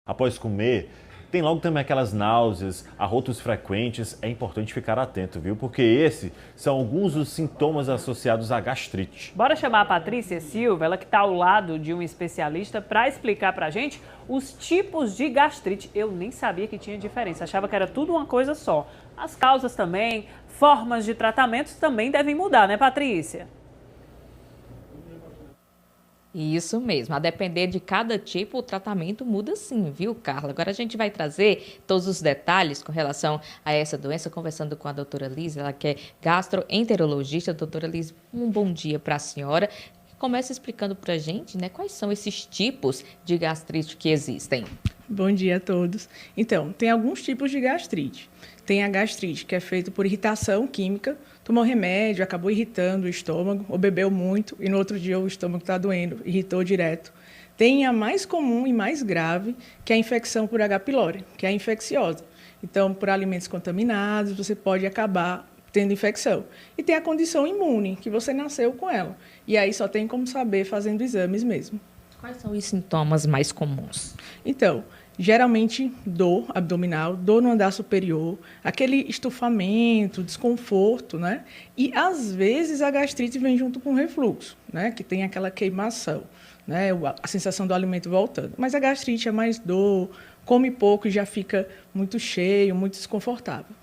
Após comer, tem logo também aquelas náuseas, arrotos frequentes. É importante ficar atento, viu? Porque esses são alguns dos sintomas associados à gastrite. Bora chamar a Patrícia Silva, ela que está ao lado de um especialista, para explicar para a gente os tipos de gastrite. Eu nem sabia que tinha diferença, achava que era tudo uma coisa só. As causas também, formas de tratamentos também devem mudar, né, Patrícia? Isso mesmo, a depender de cada tipo, o tratamento muda sim, viu, Carla? Agora a gente vai trazer todos os detalhes com relação a essa doença, conversando com a doutora Liz, ela que é gastroenterologista. Doutora Liz, um bom dia para a senhora. Começa explicando para a gente, né, quais são esses tipos de gastrite que existem. Bom dia a todos. Então, tem alguns tipos de gastrite. Tem a gastrite, que é feita por irritação química, tomou remédio, acabou irritando o estômago, ou bebeu muito, e no outro dia o estômago está doendo, irritou direto. Tem a mais comum e mais grave, que é a infecção por H. pylori, que é a infecciosa. Então, por alimentos contaminados, você pode acabar tendo infecção. E tem a condição imune, que você nasceu com ela. E aí só tem como saber fazendo exames mesmo. Quais são os sintomas mais comuns? Então, geralmente dor abdominal, dor no andar superior, aquele estufamento, desconforto, né? E às vezes a gastrite vem junto com o refluxo, né? Que tem aquela queimação, né? A sensação do alimento voltando. Mas a gastrite é mais dor, come pouco e já fica muito cheio, muito desconfortável.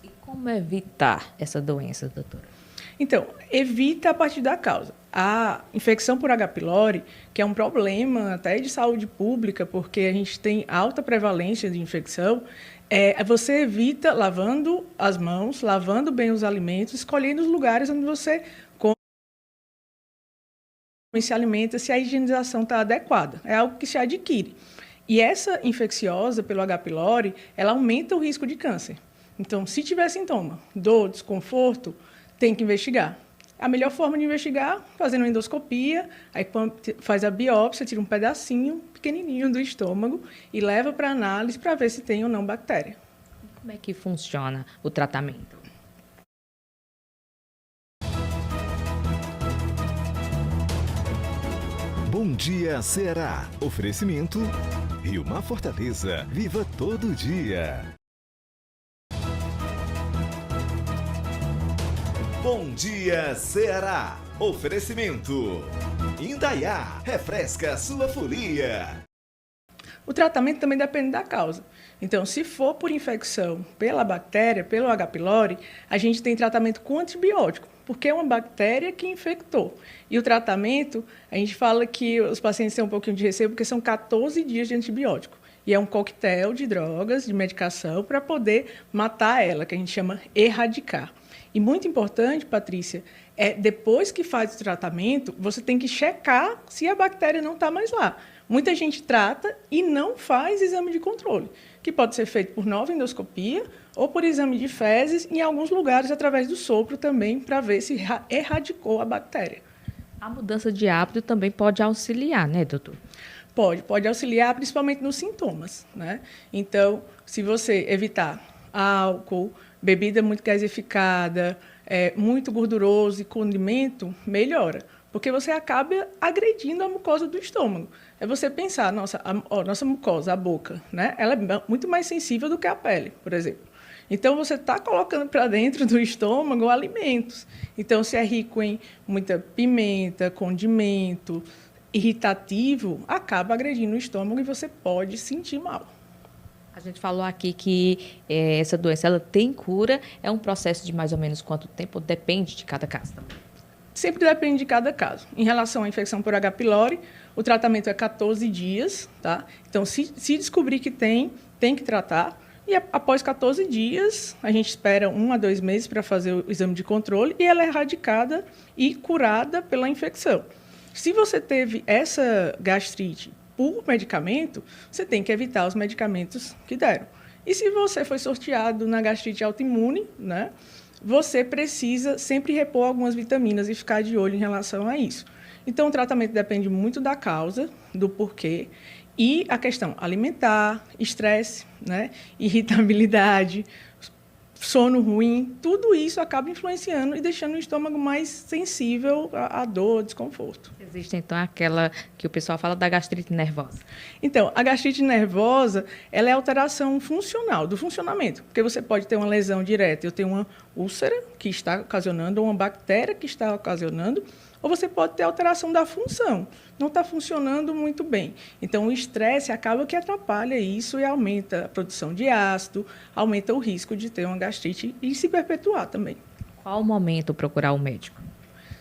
E como evitar essa doença, doutora? Então, evita a partir da causa. A infecção por H. pylori, que é um problema até de saúde pública, porque a gente tem alta prevalência de infecção, você evita lavando as mãos, lavando bem os alimentos, escolhendo os lugares onde você come e se alimenta, se a higienização está adequada. É algo que se adquire. E essa infecciosa pelo H. pylori, ela aumenta o risco de câncer. Então, se tiver sintoma, dor, desconforto, tem que investigar. A melhor forma de investigar, fazendo uma endoscopia, aí faz a biópsia, tira um pedacinho pequenininho do estômago e leva para análise para ver se tem ou não bactéria. Como é que funciona o tratamento? Bom dia, Ceará. Oferecimento Rio Mar Fortaleza. Viva todo dia. Bom dia, Ceará. Oferecimento Indaiá. Refresca sua folia. O tratamento também depende da causa. Então, se for por infecção pela bactéria, pelo H. pylori, a gente tem tratamento com antibiótico, porque é uma bactéria que infectou. E o tratamento, a gente fala que os pacientes têm um pouquinho de receio, porque são 14 dias de antibiótico. E é um coquetel de drogas, de medicação, para poder matar ela, que a gente chama erradicar. E muito importante, Patrícia, depois que faz o tratamento, você tem que checar se a bactéria não está mais lá. Muita gente trata e não faz exame de controle, que pode ser feito por nova endoscopia ou por exame de fezes, em alguns lugares através do sopro também, para ver se erradicou a bactéria. A mudança de hábito também pode auxiliar, né, doutor? Pode auxiliar, principalmente nos sintomas, né? Então, se você evitar álcool, bebida muito gasificada, muito gorduroso e condimento, melhora. Porque você acaba agredindo a mucosa do estômago. É você pensar, nossa mucosa, a boca, né? Ela é muito mais sensível do que a pele, por exemplo. Então, você está colocando para dentro do estômago alimentos. Então, se é rico em muita pimenta, condimento, irritativo, acaba agredindo o estômago e você pode sentir mal. A gente falou aqui que essa doença ela tem cura, é um processo de mais ou menos quanto tempo? Depende de cada caso também. Sempre depende de cada caso. Em relação à infecção por H. pylori, o tratamento é 14 dias, tá? Então, se descobrir que tem que tratar. E após 14 dias, a gente espera 1 a 2 meses para fazer o exame de controle e ela é erradicada e curada pela infecção. Se você teve essa gastrite por medicamento, você tem que evitar os medicamentos que deram. E se você foi sorteado na gastrite autoimune, né, você precisa sempre repor algumas vitaminas e ficar de olho em relação a isso. Então, o tratamento depende muito da causa, do porquê, e a questão alimentar, estresse, né, irritabilidade, sono ruim, tudo isso acaba influenciando e deixando o estômago mais sensível à dor, ao desconforto. Existe, então, aquela que o pessoal fala da gastrite nervosa. Então, a gastrite nervosa, ela é alteração funcional, do funcionamento, porque você pode ter uma lesão direta, eu tenho uma úlcera que está ocasionando, ou uma bactéria que está ocasionando, ou você pode ter alteração da função, não está funcionando muito bem. Então, o estresse acaba que atrapalha isso e aumenta a produção de ácido, aumenta o risco de ter uma gastrite e se perpetuar também. Qual o momento procurar o médico?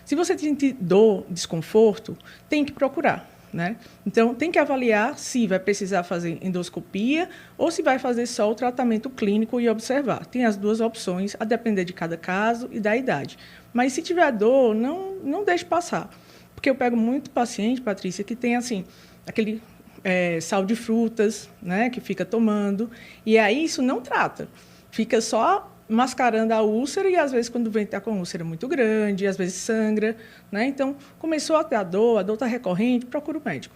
Se você sentir dor, desconforto, tem que procurar, né? Então, tem que avaliar se vai precisar fazer endoscopia ou se vai fazer só o tratamento clínico e observar. Tem as duas opções, a depender de cada caso e da idade. Mas se tiver dor, não deixe passar. Porque eu pego muito paciente, Patrícia, que tem assim, aquele sal de frutas, né, que fica tomando, e aí isso não trata. Fica só mascarando a úlcera e, às vezes, quando vem está com a úlcera muito grande, às vezes sangra, né? Então, começou a ter a dor está recorrente, procura o médico.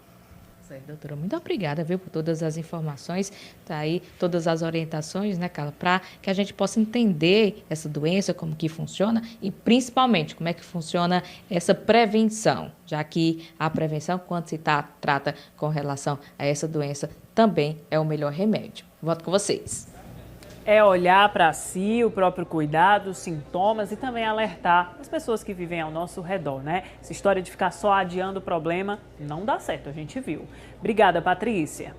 Certo, doutora, muito obrigada, viu, por todas as informações, tá aí todas as orientações, né, Carla, para que a gente possa entender essa doença, como que funciona e, principalmente, como é que funciona essa prevenção, já que a prevenção, quando se trata com relação a essa doença, também é o melhor remédio. Volto com vocês. É olhar para si, o próprio cuidado, os sintomas e também alertar as pessoas que vivem ao nosso redor, né? Essa história de ficar só adiando o problema não dá certo, a gente viu. Obrigada, Patrícia.